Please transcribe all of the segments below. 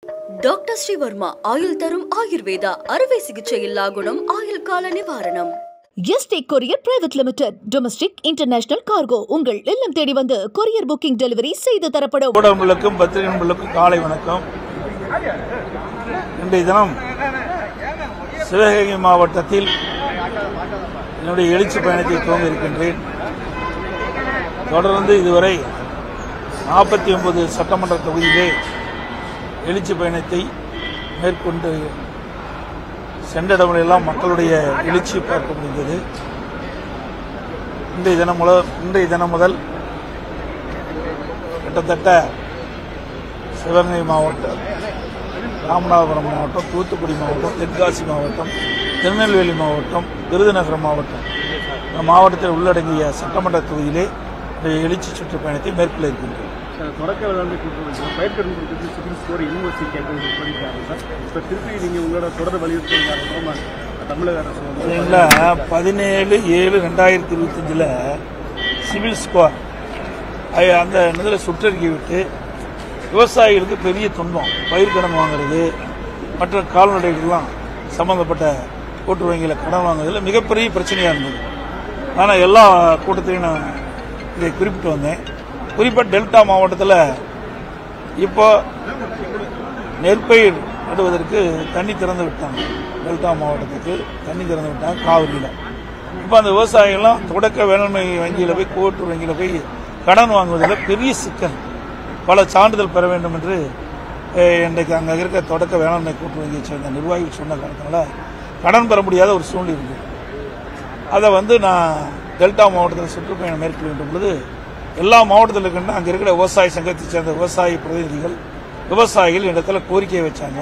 Doctor Sreevarma ஆயுள் தரும் ஆயுர்வேதா அறுவை சிகிச்சை இல்லா குணம் ஆயுள் கால நிவாரணம். Yesterday courier private limited domestic international cargo உங்கள் இல்லம் தேடி வந்து கொரியர் புக்கிங் டெலிவரி செய்து தரப்படும். ஊடகங்களுக்கும் பத்திரிகைகளுக்கும் காலை வணக்கம். இன்றைய தினம் சிவகங்கை மாவட்டத்தில் என்னுடைய எழுச்சி பயணத்தை துவங்க இருக்கின்றேன். தொடர்ந்து இதுவரை 49 சட்டமன்ற தொகுதியிலே எழுச்சி பயணத்தை மேற்கொண்டு சென்ற இடங்களெல்லாம் மக்களுடைய எழுச்சி பார்க்க முடிந்தது. இன்றைய தினம் முதல் கிட்டத்தட்ட சிவகங்கை மாவட்டம், ராமநாதபுரம் மாவட்டம், தூத்துக்குடி மாவட்டம், தென்காசி மாவட்டம், திருநெல்வேலி மாவட்டம், விருதுநகர் மாவட்டம் இந்த மாவட்டத்தில் உள்ளடங்கிய சட்டமன்ற தொகுதியிலே எழுச்சி சுற்றுப்பயணத்தை மேற்கொள்ள இருக்கின்றோம். தொடக்க வேளாண்மை கூட்டுறவு பயிர்க்கடன் கொடுத்து சிவில் ஸ்கோர் யூனிவர்சிட்டி கேட்கறது சொல்லியிருக்காங்க சார். இப்போ திருப்பி நீங்கள் உங்களோட தொடர் வலியுறுத்தல் தமிழக அரசு 17/7/2025 சிவில் ஸ்கோர் அந்த இதில் சுற்றறிக்கை விட்டு விவசாயிகளுக்கு பெரிய துன்பம், பயிர்க்கடன் வாங்குறது, மற்ற கால்நடைகள்லாம் சம்பந்தப்பட்ட கூட்டுறவு வங்கியில் கடன் வாங்குறதுல மிகப்பெரிய பிரச்சனையாக இருந்தது. ஆனால் எல்லா கூட்டத்திலையும் நான் இதை குறிப்பிட்டு வந்தேன். குறிப்பாக டெல்டா மாவட்டத்தில் இப்போ நெற்பயிர் நடுவதற்கு தண்ணி திறந்து விட்டாங்க. டெல்டா மாவட்டத்துக்கு தண்ணி திறந்து விட்டாங்க காவிரியில். இப்போ அந்த விவசாயிகள்லாம் தொடக்க வேளாண்மை வங்கியில் போய், கூட்டுறவு வங்கியில் போய் கடன் வாங்குவதில் பெரிய சிக்கல், பல சான்றிதழ் பெற வேண்டும் என்று இன்றைக்கு அங்கே இருக்க தொடக்க வேளாண்மை கூட்டுறவு வங்கியை சேர்ந்த நிர்வாகிகள் சொன்ன காரணத்தினால கடன் பெற முடியாத ஒரு சூழ்நிலை இருக்குது. அதை நான் டெல்டா மாவட்டத்தில் சுற்றுப்பயணம் மேற்கொள்கின்ற பொழுது எல்லா மாவட்டத்தில் இருக்கின்ற அங்கே இருக்கிற விவசாய சங்கத்தை சேர்ந்த விவசாய பிரதிநிதிகள், விவசாயிகள் இடத்துல கோரிக்கையை வச்சாங்க.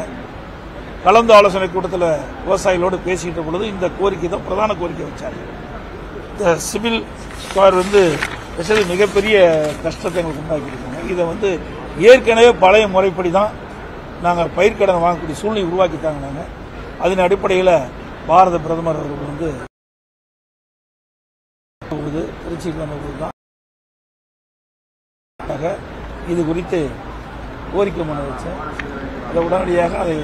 கலந்து ஆலோசனை கூட்டத்தில் விவசாயிகளோடு பேசிக்கிட்ட பொழுது இந்த கோரிக்கை தான் பிரதான கோரிக்கை வச்சாங்க. இந்த சிவில் ஸ்கோர் மிகப்பெரிய கஷ்டத்தை எங்களுக்கு உண்டாக்கியிருக்காங்க. இதை ஏற்கனவே பழைய முறைப்படி தான் நாங்கள் பயிர்க்கடன் வாங்கக்கூடிய சூழ்நிலை உருவாக்கிட்டாங்க. நாங்கள் அதன் அடிப்படையில் பாரத பிரதமர் அவர்கள் திருச்சிக்கு வந்தபோது தான் இது குறித்து கோரிக்கை மனு வச்சேன். அதை உடனடியாக அதை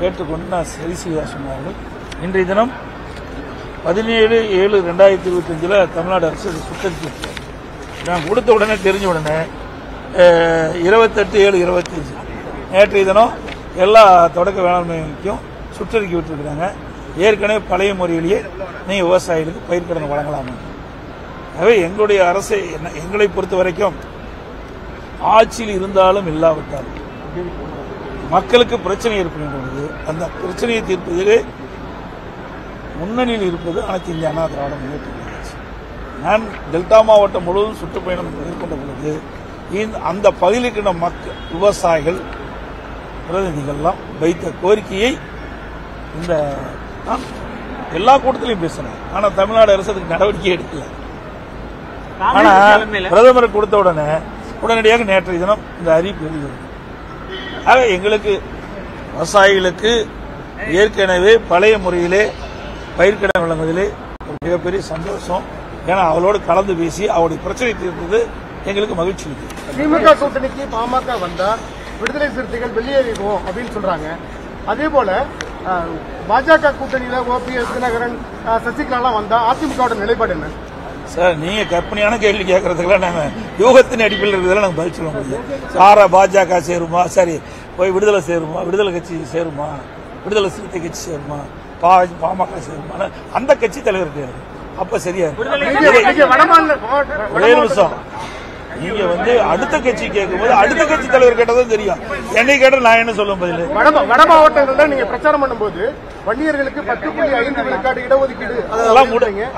ஏற்றுக்கொண்டு நான் சரி செய்ய சொன்னார்கள். இன்றைய தினம் 17/7/2025 தமிழ்நாடு அரசு அதை சுற்றறிக்கை நான் கொடுத்த உடனே தெரிஞ்ச உடனே 28/7/25 நேற்றைய தினம் எல்லா தொடக்க வேளாண்மைக்கும் சுற்றறிக்கை விட்டுருக்கிறாங்க. ஏற்கனவே பழைய முறையிலேயே நீங்கள் விவசாயிகளுக்கு பயிர்க்கடன் வழங்கலாம். ஆகவே எங்களுடைய அரசை எங்களை பொறுத்த வரைக்கும் ஆட்சியில் இருந்தாலும் இல்லாவிட்டாலும் மக்களுக்கு பிரச்சனை ஏற்படுகின்றது. அந்த பிரச்சனையை தீர்ப்பதிலே முன்னணியில் இருப்பது அனைத்து இந்திய அண்ணா திராவிட முன்னேற்ற கழகம். நான் டெல்டா மாவட்டம் முழுவதும் சுற்றுப்பயணம் மேற்கொண்ட பொழுது அந்த பகுதியில் இருக்கின்ற மக்கள், விவசாயிகள் பிரதிநிதிகள்லாம் வைத்த கோரிக்கையை நான் எல்லா கூட்டத்திலையும் பேசினேன். ஆனால் தமிழ்நாடு அரசு அதுக்கு நடவடிக்கை எடுக்கல. ஆனால் பிரதமர் கொடுத்த உடனடியாக நேற்றைய தினம் இந்த அறிவிப்பு வெளியிடுது. ஆக எங்களுக்கு விவசாயிகளுக்கு ஏற்கனவே பழைய முறையிலே பயிர்க்கடன் வழங்குவதிலே மிகப்பெரிய சந்தோஷம். ஏன்னா அவளோடு கலந்து பேசி அவருடைய பிரச்சனை தீர்த்தது எங்களுக்கு மகிழ்ச்சி இருக்கு. திமுக கூட்டணிக்கு பாமக வந்தா விடுதலை சிறுத்தைகள் வெளியேறிவோம் அப்படின்னு சொல்றாங்க. அதே போல பாஜக கூட்டணியில ஓபிஎஸ், தினகரன், சசிகலா வந்தா அதிமுக நிலைப்பாடு என்ன சார்? நீங்க கற்பனையான கேள்வி கேட்கறதுக்கெல்லாம் நாங்க யூகத்தின் அடிப்படையில் இருக்கிறதெல்லாம் நாங்கள் பதில் சொல்ல முடியும். சாரா பாஜக சேருமா, சரி போய் விடுதலை சேருமா, விடுதலை கட்சி சேருமா, விடுதலை சிறுத்தை கட்சி சேருமா, பாமக சேருமா, அந்த கட்சி தலைவர் கிடையாது. அப்ப சரியா ஒரே நிமிஷம். நீங்க அடுத்த கட்சி கேட்கும்போது அடுத்த கட்சி தலைவர் கேட்டதும் தெரியும். என்னை கேட்ட நான் என்ன சொல்லும் பதில்? வட மாவட்டங்கள்ல நீங்க பிரச்சாரம் பண்ணும்போது வன்னியர்களுக்கு 10.5 விழுக்காடு இடஒதுக்கீடு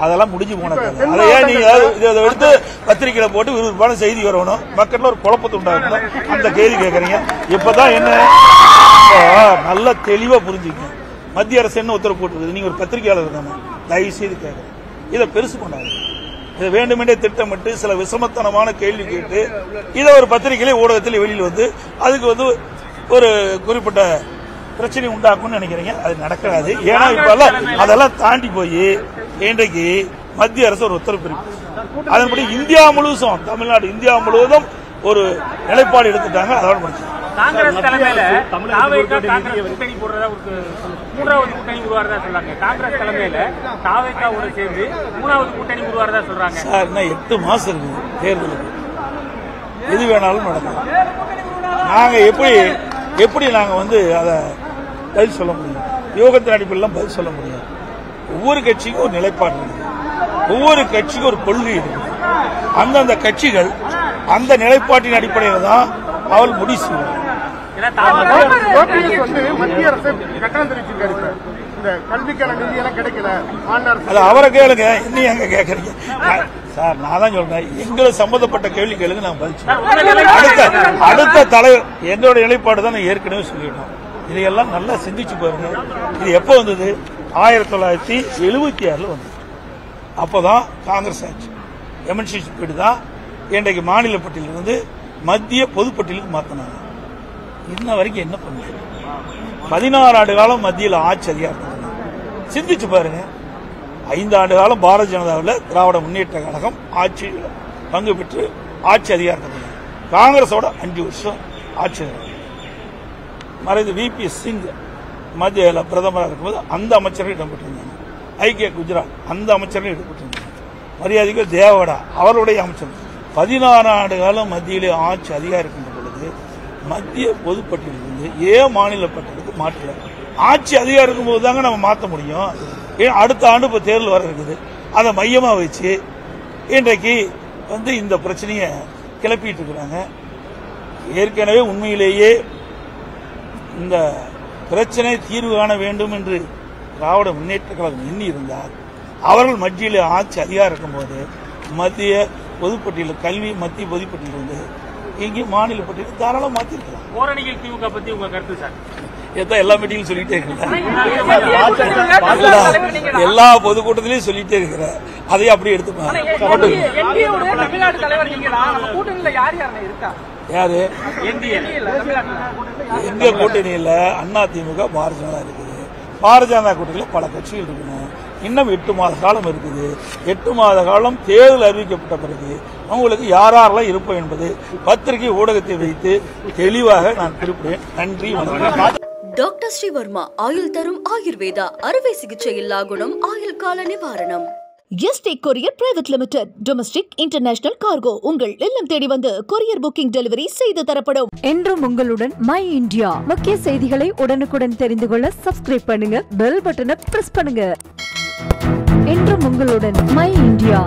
அதெல்லாம் முடிஞ்சு போனது. அதை ஏன் நீங்க இதை எடுத்து பத்திரிகையில போட்டு விறுவிறுப்பான செய்தி வரணும், மக்கள்ல ஒரு குழப்பத்தை உண்டாகணும், அந்த கேள்வி கேட்கறீங்க. இப்பதான் என்ன நல்ல தெளிவா புரிஞ்சுக்கணும். மத்திய அரசு என்ன உத்தரவு போட்டுருக்குது? நீங்க ஒரு பத்திரிகையாளர் தானே, தயவு செய்து கேட்கறேன். இதை பெருசு கொண்டாங்க. இதை வேண்டுமென்றே திட்டமிட்டு சில விஷமத்தனமான கேள்வி கேட்டு இதை ஒரு பத்திரிகையிலே ஊடகத்தில் வெளியில் அதுக்கு ஒரு குறிப்பிட்ட பிரச்சனை உண்டாக்கும்னு நினைக்கிறீங்க. அது நடக்காது. ஏன்னா இப்ப அதெல்லாம் தாண்டி போய் இன்றைக்கு மத்திய அரசு ஒரு உத்தரவு பிறப்பிச்சு அதன்படி இந்தியா முழுவதும், தமிழ்நாடு இந்தியா முழுவதும் ஒரு நிலைப்பாடு எடுத்துட்டாங்க. அதோட முடிச்சு காங்கிரஸ் தலைமையில தாவேகா காங்கிரஸ் கூட்டணி போடுறதா ஒரு மூன்றாவது கூட்டணி உருவாறதா சொல்றாங்க. காங்கிரஸ் தலைமையில தாவேகாவோட சேர்ந்து மூணாவது கூட்டணி உருவாறதா சொல்றாங்க. சார் இன்னும் 8 மாசம் இருக்குது தேர்தலுக்கு, எது வேணாலும் நடக்கும். நாங்க எப்படி நாங்க அதை பதில் சொல்ல முடியும்? யோகத்தின் அடிப்படையில் பதில் சொல்ல முடியும். ஒவ்வொரு கட்சிக்கும் ஒரு நிலைப்பாடு இருக்குது, ஒவ்வொரு கட்சிக்கும் ஒரு கொள்கை இருக்குது. அந்தந்த கட்சிகள் அந்த நிலைப்பாட்டின் அடிப்படையில் தான் அவள் முடிவு செய்வார். மத்திய அரசு கட்டணம் தெரிவிச்சிருக்காரு சார், இந்த கல்விக்கான நிதி எல்லாம் கிடைக்கல. அது அவரை கேளுங்க, இன்னும் எங்க கேட்கறீங்க சார்? நான் தான் சொல்றேன், எங்களை சம்பந்தப்பட்ட கேள்வி கேளுங்க, நான் பதில் சொல்றேன். அடுத்த தலைவர் என்னோட நிலைப்பாடு தான் நான் ஏற்கனவே சொல்லிட்டோம். இதையெல்லாம் நல்லா சிந்திச்சு பாருங்க. இது எப்போ வந்தது? 1976 வந்தது. அப்போதான் காங்கிரஸ் ஆட்சி எம்என்சி தான் இன்றைக்கு மாநில பட்டியலிருந்து மத்திய பொதுப்பட்டியலுக்கு மாற்றினாங்க. இன்ன வரைக்கும் என்ன பண்ணல? 16 ஆண்டு காலம் மத்தியில் ஆட்சி அதிகாரத்தில் சிந்திச்சு பாருங்க. 5 ஆண்டு காலம் பாரதிய ஜனதாவில் திராவிட முன்னேற்ற கழகம் ஆட்சியில் பங்கு பெற்று ஆட்சி அதிகாரத்தில், காங்கிரஸோட 5 வருஷம் ஆட்சி. மறைந்த VP சிங் மத்தியில் பிரதமராக இருக்கும்போது அந்த அமைச்சர்கள் இடம்பெற்றிருந்தாங்க. ஐக்கிய குஜராத் அந்த அமைச்சர்கள் இடம்பெற்றிருந்தாங்க. மரியாதைக்கு தேவகவுடா அவருடைய அமைச்சர். 16 ஆண்டு காலம் மத்தியிலே ஆட்சி அதிகாரிக்கின்ற பொழுது மத்திய பொதுப்பட்டியலிருந்து மாநில பட்டியலுக்கு மாற்றல. ஆட்சி அதிகாரம் இருக்கும்போது தாங்க நம்ம மாற்ற முடியும். அடுத்த ஆண்டு இப்போ தேர்தல் வர இருக்குது, அதை மையமா வச்சு இன்றைக்கு இந்த பிரச்சனையை கிளப்பிட்டு இருக்கிறாங்க. ஏற்கனவே உண்மையிலேயே இந்த பிரச்சனை தீர்வு காண வேண்டும் என்று திராவிட முன்னேற்ற கழகம் எண்ணி இருந்தால் அவர்கள் மத்தியில் ஆட்சி அதிகாரம் இருக்கும்போது மத்திய பொதுப்பட்டியல் கல்வி மத்திய பொதுப்பட்டியல் இருந்து இங்கே மாநில பட்டியல் தாராளம் மாற்றிருக்கலாம். ஓரணிகள் திமுக பத்தி உங்க கருத்து சார்? எல்லா மீட்டிங்கும் சொல்லிட்டே இருக்கிறேன், எல்லா பொதுக்கூட்டத்திலையும் சொல்லிட்டே இருக்கிறேன். அதையும் அப்படியே எடுத்துப்பாங்க. யாரு எங்க கூட்டணியில? அதிமுக பாரதிய ஜனதா இருக்குது. பாரதிய ஜனதா கூட்டணியில் பல கட்சிகள் இருக்கணும். இன்னும் 8 மாத காலம் இருக்குது. 8 மாத காலம் தேர்தல் அறிவிக்கப்பட்ட பிறகு அவங்களுக்கு யாரெல்லாம் இருப்போம் என்பது பத்திரிகை ஊடகத்தை வைத்து தெளிவாக நான் குறிப்பிடுவேன். நன்றி, வணக்கம். டாக்டர் ஸ்ரீவர்மா ஆயுள் தரும் ஆயுர்வேதா அறுவை சிகிச்சை இல்லா குணம் ஆயுள் கால நிவாரணம். Yesterday courier private limited domestic international cargo உங்கள் இல்லம் தேடி வந்து கொரியர் புக்கிங் டெலிவரி செய்து தரப்படும். என்றும் உங்களுடன் மை இந்தியா. முக்கிய செய்திகளை உடனுக்குடன் தெரிந்து கொள்ள சப்ஸ்கிரைப் பண்ணுங்க, பெல் பட்டனை பிரஸ் பண்ணுங்க. என்றும் உங்களுடன் மை இந்தியா.